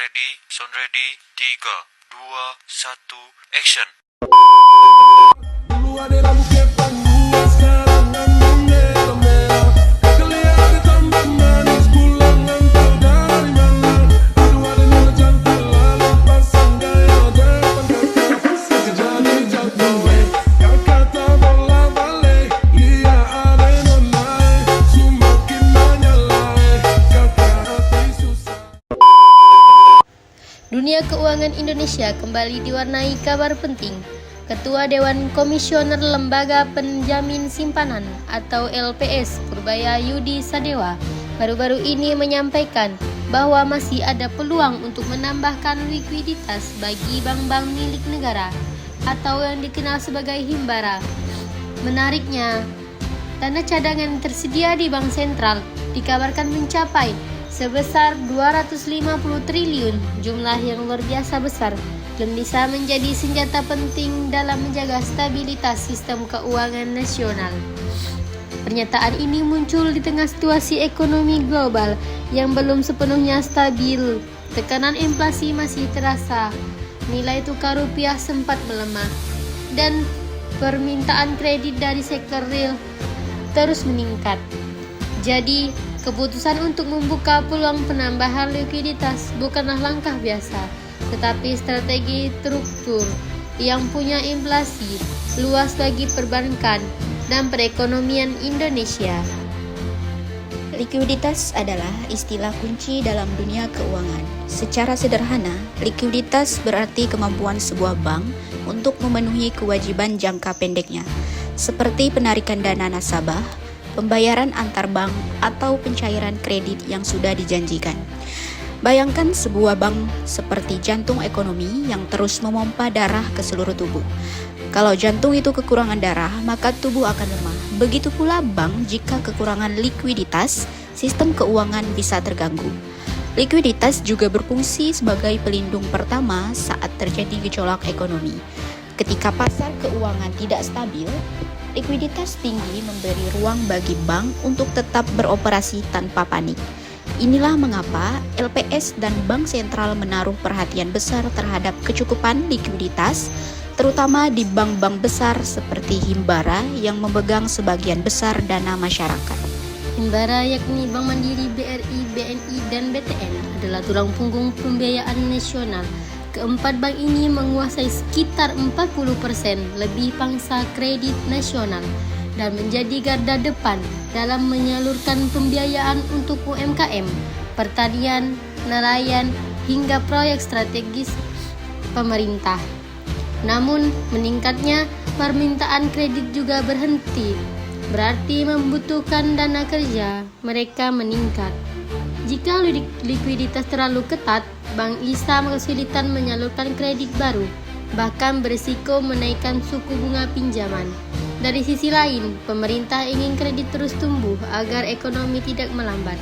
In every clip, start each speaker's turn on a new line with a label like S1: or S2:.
S1: Sound ready, 3, 2, 1, action.
S2: Dulu ada rambut kepang, gua sekarang ngambang merah-merah. Kalian ditambah manis, pulang antar dari mana? Dulu ada nilai cantik, lalu pasang gaya depan kakak. Sejadi jatuh, kakak tak bola balik. Dia ada nonai, semakin menyalai. Kakak hati susah.
S3: Dunia keuangan Indonesia kembali diwarnai kabar penting. Ketua Dewan Komisioner Lembaga Penjamin Simpanan atau LPS Purbaya Yudi Sadewa baru-baru ini menyampaikan bahwa masih ada peluang untuk menambahkan likuiditas bagi bank-bank milik negara atau yang dikenal sebagai himbara. Menariknya, dana cadangan tersedia di Bank Sentral dikabarkan mencapai sebesar 250 triliun, jumlah yang luar biasa besar dan bisa menjadi senjata penting dalam menjaga stabilitas sistem keuangan nasional. Pernyataan ini muncul di tengah situasi ekonomi global yang belum sepenuhnya stabil. Tekanan inflasi masih terasa, nilai tukar rupiah sempat melemah, dan permintaan kredit dari sektor real terus meningkat. Jadi, keputusan untuk membuka peluang penambahan likuiditas bukanlah langkah biasa, tetapi strategi struktur yang punya implikasi luas bagi perbankan dan perekonomian Indonesia.
S4: Likuiditas adalah istilah kunci dalam dunia keuangan. Secara sederhana, likuiditas berarti kemampuan sebuah bank untuk memenuhi kewajiban jangka pendeknya, seperti penarikan dana nasabah, pembayaran antar bank, atau pencairan kredit yang sudah dijanjikan. Bayangkan sebuah bank seperti jantung ekonomi yang terus memompa darah ke seluruh tubuh. Kalau jantung itu kekurangan darah, maka tubuh akan lemah. Begitu pula bank, jika kekurangan likuiditas, sistem keuangan bisa terganggu. Likuiditas juga berfungsi sebagai pelindung pertama saat terjadi gejolak ekonomi. Ketika pasar keuangan tidak stabil, likuiditas tinggi memberi ruang bagi bank untuk tetap beroperasi tanpa panik. Inilah mengapa LPS dan Bank Sentral menaruh perhatian besar terhadap kecukupan likuiditas, terutama di bank-bank besar seperti Himbara yang memegang sebagian besar dana masyarakat.
S3: Himbara yakni Bank Mandiri, BRI, BNI, dan BTN adalah tulang punggung pembiayaan nasional. Keempat bank ini menguasai sekitar 40% lebih pangsa kredit nasional dan menjadi garda depan dalam menyalurkan pembiayaan untuk UMKM, pertanian, nelayan, hingga proyek strategis pemerintah. Namun, meningkatnya permintaan kredit juga berhenti, berarti membutuhkan dana kerja mereka meningkat. Jika likuiditas terlalu ketat, bank bisa kesulitan menyalurkan kredit baru, bahkan berisiko menaikkan suku bunga pinjaman. Dari sisi lain, pemerintah ingin kredit terus tumbuh agar ekonomi tidak melambat.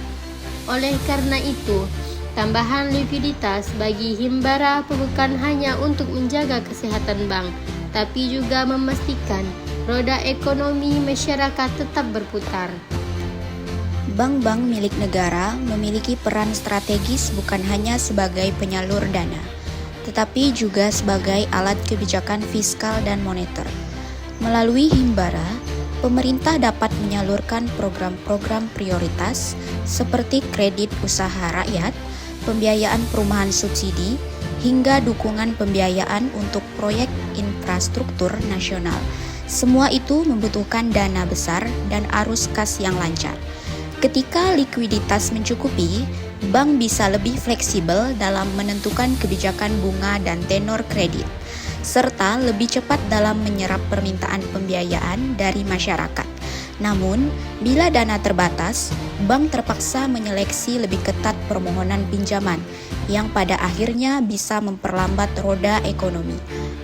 S3: Oleh karena itu, tambahan likuiditas bagi Himbara bukan hanya untuk menjaga kesehatan bank, tapi juga memastikan roda ekonomi masyarakat tetap berputar.
S4: Bank-bank milik negara memiliki peran strategis bukan hanya sebagai penyalur dana, tetapi juga sebagai alat kebijakan fiskal dan moneter. Melalui Himbara, pemerintah dapat menyalurkan program-program prioritas seperti kredit usaha rakyat, pembiayaan perumahan subsidi, hingga dukungan pembiayaan untuk proyek infrastruktur nasional. Semua itu membutuhkan dana besar dan arus kas yang lancar. Ketika likuiditas mencukupi, bank bisa lebih fleksibel dalam menentukan kebijakan bunga dan tenor kredit, serta lebih cepat dalam menyerap permintaan pembiayaan dari masyarakat. Namun, bila dana terbatas, bank terpaksa menyeleksi lebih ketat permohonan pinjaman, yang pada akhirnya bisa memperlambat roda ekonomi.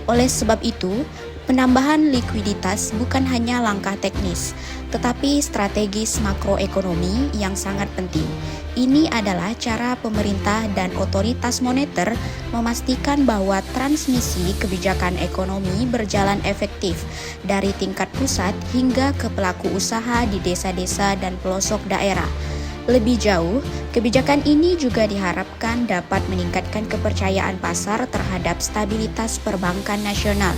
S4: Oleh sebab itu, penambahan likuiditas bukan hanya langkah teknis, tetapi strategis makroekonomi yang sangat penting. Ini adalah cara pemerintah dan otoritas moneter memastikan bahwa transmisi kebijakan ekonomi berjalan efektif dari tingkat pusat hingga ke pelaku usaha di desa-desa dan pelosok daerah. Lebih jauh, kebijakan ini juga diharapkan dapat meningkatkan kepercayaan pasar terhadap stabilitas perbankan nasional.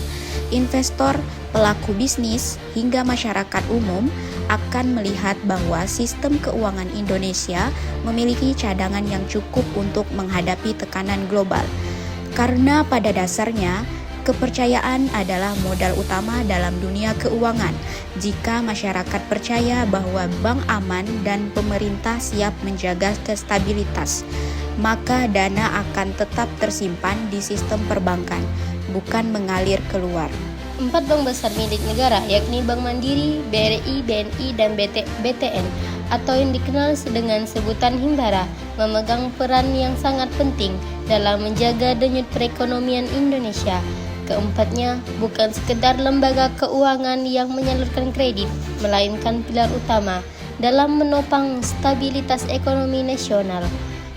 S4: Investor, pelaku bisnis, hingga masyarakat umum akan melihat bahwa sistem keuangan Indonesia memiliki cadangan yang cukup untuk menghadapi tekanan global. Karena pada dasarnya, kepercayaan adalah modal utama dalam dunia keuangan. Jika masyarakat percaya bahwa bank aman dan pemerintah siap menjaga stabilitas, maka dana akan tetap tersimpan di sistem perbankan, bukan mengalir keluar.
S3: 4 bank besar milik negara, yakni Bank Mandiri, BRI, BNI, dan BTN, atau yang dikenal dengan sebutan Himbara, memegang peran yang sangat penting dalam menjaga denyut perekonomian Indonesia. Keempatnya bukan sekedar lembaga keuangan yang menyalurkan kredit, melainkan pilar utama dalam menopang stabilitas ekonomi nasional.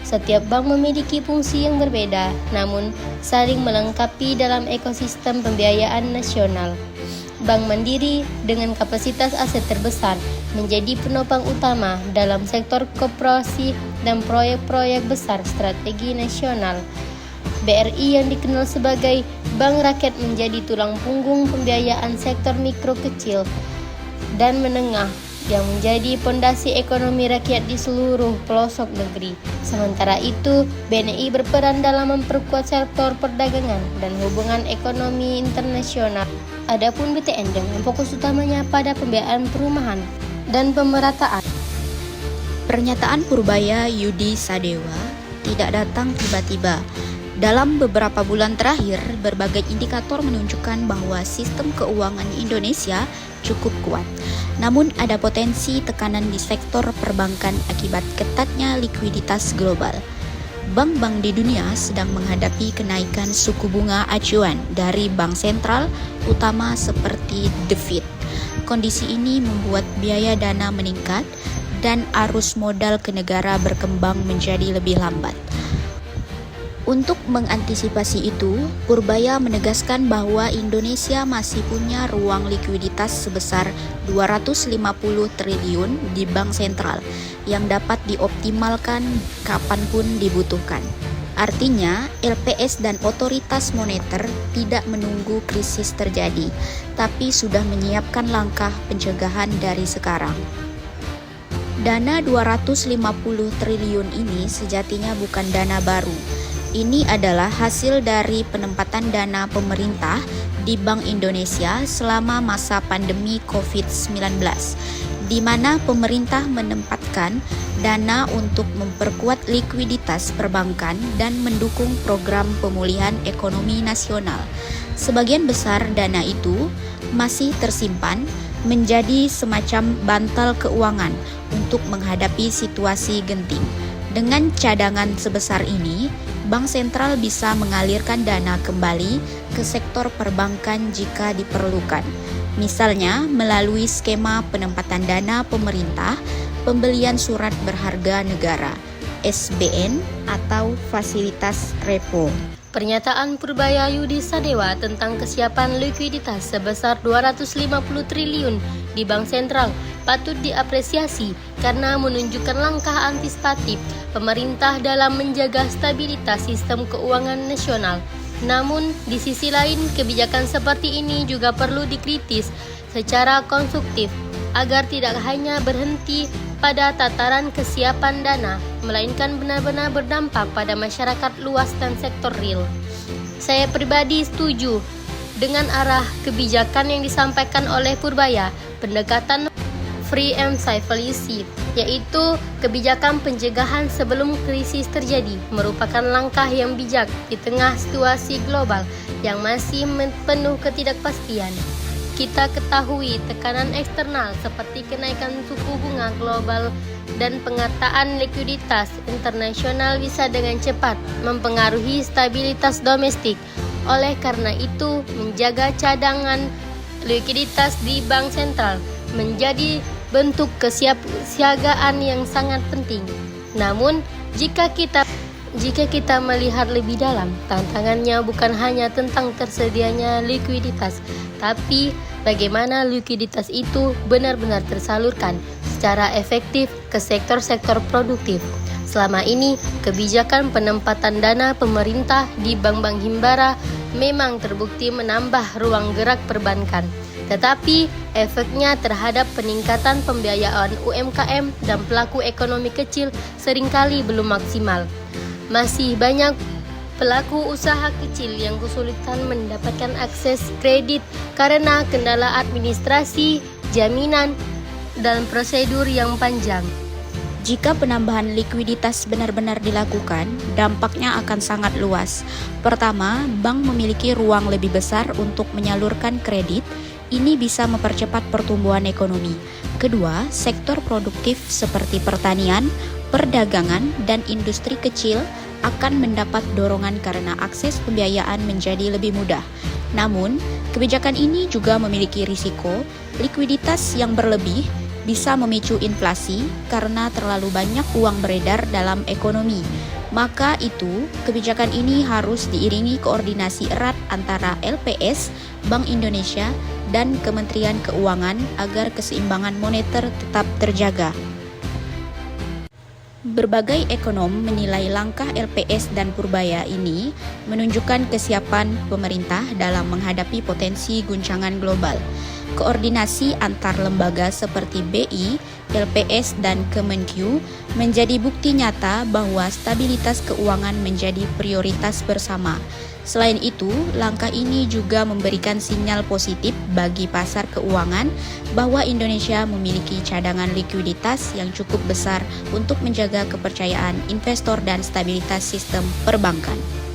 S3: Setiap bank memiliki fungsi yang berbeda, namun saling melengkapi dalam ekosistem pembiayaan nasional. Bank Mandiri dengan kapasitas aset terbesar menjadi penopang utama dalam sektor koperasi dan proyek-proyek besar strategi nasional. BRI yang dikenal sebagai Bank Rakyat menjadi tulang punggung pembiayaan sektor mikro kecil dan menengah yang menjadi pondasi ekonomi rakyat di seluruh pelosok negeri. Sementara itu, BNI berperan dalam memperkuat sektor perdagangan dan hubungan ekonomi internasional. Adapun BTN dengan fokus utamanya pada pembiayaan perumahan dan pemerataan.
S4: Pernyataan Purbaya Yudi Sadewa tidak datang tiba-tiba. Dalam beberapa bulan terakhir, berbagai indikator menunjukkan bahwa sistem keuangan Indonesia cukup kuat. Namun ada potensi tekanan di sektor perbankan akibat ketatnya likuiditas global. Bank-bank di dunia sedang menghadapi kenaikan suku bunga acuan dari bank sentral utama seperti The Fed. Kondisi ini membuat biaya dana meningkat dan arus modal ke negara berkembang menjadi lebih lambat. Untuk mengantisipasi itu, Purbaya menegaskan bahwa Indonesia masih punya ruang likuiditas sebesar 250 triliun di bank sentral yang dapat dioptimalkan kapanpun dibutuhkan. Artinya, LPS dan otoritas moneter tidak menunggu krisis terjadi, tapi sudah menyiapkan langkah pencegahan dari sekarang. Dana 250 triliun ini sejatinya bukan dana baru. Ini adalah hasil dari penempatan dana pemerintah di Bank Indonesia selama masa pandemi COVID-19, di mana pemerintah menempatkan dana untuk memperkuat likuiditas perbankan dan mendukung program pemulihan ekonomi nasional. Sebagian besar dana itu masih tersimpan menjadi semacam bantal keuangan untuk menghadapi situasi genting. Dengan cadangan sebesar ini, Bank Sentral bisa mengalirkan dana kembali ke sektor perbankan jika diperlukan. Misalnya melalui skema penempatan dana pemerintah, pembelian surat berharga negara, SBN, atau fasilitas repo.
S3: Pernyataan Purbaya Yudi Sadewa tentang kesiapan likuiditas sebesar 250 triliun di Bank Sentral patut diapresiasi karena menunjukkan langkah antisipatif pemerintah dalam menjaga stabilitas sistem keuangan nasional. Namun, di sisi lain, kebijakan seperti ini juga perlu dikritis secara konstruktif agar tidak hanya berhenti pada tataran kesiapan dana, melainkan benar-benar berdampak pada masyarakat luas dan sektor real. Saya pribadi setuju dengan arah kebijakan yang disampaikan oleh Purbaya, pendekatan free and safely, yaitu kebijakan pencegahan sebelum krisis terjadi, merupakan langkah yang bijak di tengah situasi global yang masih penuh ketidakpastian. Kita ketahui tekanan eksternal seperti kenaikan suku bunga global dan pengataan likuiditas internasional bisa dengan cepat mempengaruhi stabilitas domestik. Oleh karena itu, menjaga cadangan likuiditas di bank sentral menjadi bentuk kesiapsiagaan yang sangat penting. Namun, jika kita melihat lebih dalam, tantangannya bukan hanya tentang tersedianya likuiditas, tapi bagaimana likuiditas itu benar-benar tersalurkan secara efektif ke ke sektor-sektor produktif. Selama ini, kebijakan penempatan dana pemerintah di bank-bank himbara memang terbukti menambah ruang gerak perbankan. Tetapi, efeknya terhadap peningkatan pembiayaan UMKM dan pelaku ekonomi kecil seringkali belum maksimal. Masih banyak pelaku usaha kecil yang kesulitan mendapatkan akses kredit karena kendala administrasi, jaminan, dan prosedur yang panjang.
S4: Jika penambahan likuiditas benar-benar dilakukan, dampaknya akan sangat luas. Pertama, bank memiliki ruang lebih besar untuk menyalurkan kredit. Ini bisa mempercepat pertumbuhan ekonomi. Kedua, sektor produktif seperti pertanian, perdagangan, dan industri kecil akan mendapat dorongan karena akses pembiayaan menjadi lebih mudah. Namun, kebijakan ini juga memiliki risiko. Likuiditas yang berlebih bisa memicu inflasi karena terlalu banyak uang beredar dalam ekonomi. Maka itu, kebijakan ini harus diiringi koordinasi erat antara LPS, Bank Indonesia, dan Kementerian Keuangan agar keseimbangan moneter tetap terjaga. Berbagai ekonom menilai langkah LPS dan Purbaya ini menunjukkan kesiapan pemerintah dalam menghadapi potensi guncangan global. Koordinasi antar lembaga seperti BI, LPS, dan Kemenq menjadi bukti nyata bahwa stabilitas keuangan menjadi prioritas bersama. Selain itu, langkah ini juga memberikan sinyal positif bagi pasar keuangan bahwa Indonesia memiliki cadangan likuiditas yang cukup besar untuk menjaga kepercayaan investor dan stabilitas sistem perbankan.